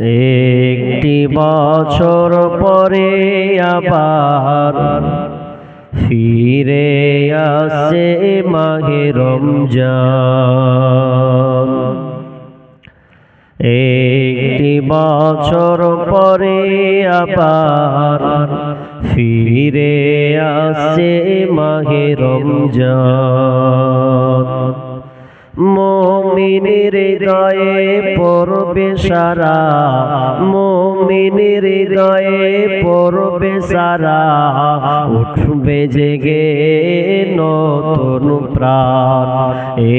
একটি বছর পরে আবার ফিরে আসে মাহে রমজান। একটি বছর পরে আবার ফিরে আসে মাহে রমজান। মুমিনের হৃদয়ে পড়বে সারা, মুমিনের হৃদয়ে পড়বে সারা, উঠবে জেগে নতুন প্রাণ।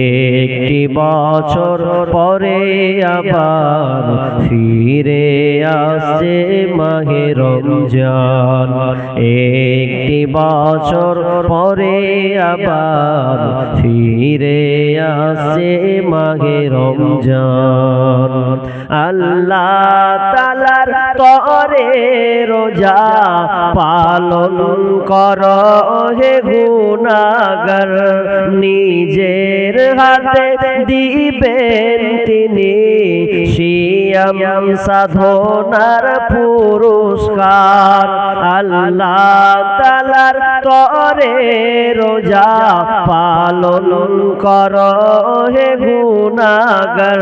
একটি বছর পরে আবার ফিরে আসে মাহে রমজান। একটি বছর পরে আবার ফিরে আসে মাহে রমজান। আল্লাহ তাআলার তরে রোজা পালন কর হে গুনাহগার, নিজের হাতে দিবেন তিনি সিয়াম সাধনার পুরস্কার। আল্লাহ তাআলার তরে রোজা পালন কর হে গুনাহগার,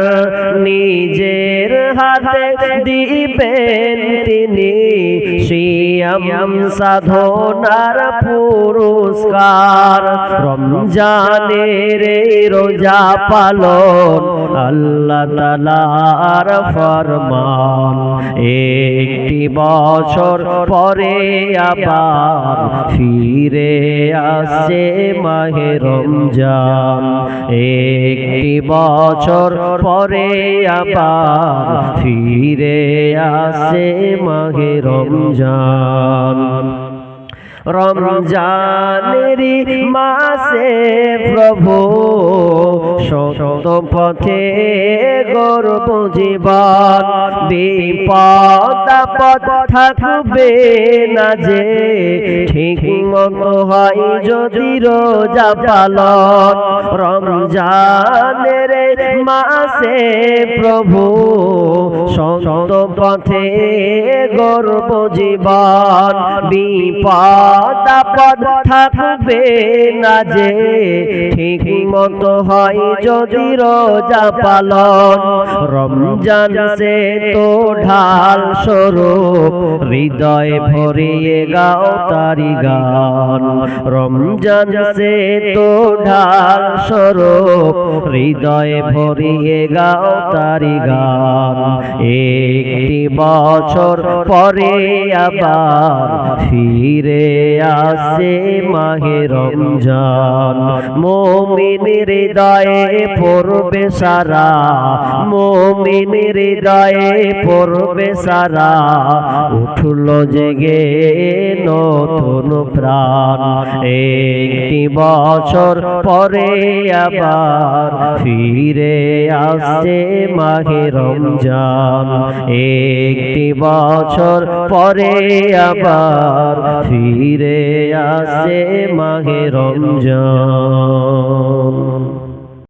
নিজের হাতে দিবেন তিনি সিয়াম সাধনার পুরস্কার। রমজানের রোজা পালন আল্লাহ তাআলার ফরমান। একটি বছর পরে আবার ফিরে আসে মাহে রমজান। একটি বছর পরে আবার ফিরে আসে মাহে রমজান। রমজানেরই মাসে প্রভু সত্য পথে গর্ব জীবন, বিপদ আপদ থাকবে না যে ঠিক মতো হয় যদি রোজা পালন। রমজানের মাসে প্রভু সত্য পথে গর্ব জীবন, বিপদ আপদ থাকবে না যে ঠিক মতো হয় যদি রোজা পালন। রমজান সে তো ঢাল স্বরূপ, হৃদয় ভরিয়ে গাও তারি গান। রমজান সে তো ঢাল স্বরূপ, হৃদয় ভরিয়ে গাও তারি গান। একটি বছর পরে আবার ফিরে আসে মাহে রমজান। মুমিনের হৃদয়ে পড়বে সারা, মুমিনের হৃদয়ে পড়বে সারা, উঠলো জেগে নতুন প্রাণ। একটি বছর পরে আবার ফিরে আসে মাহে রমজান। একটি বছর পরে আবার ফিরে আসে মাহে রমজান।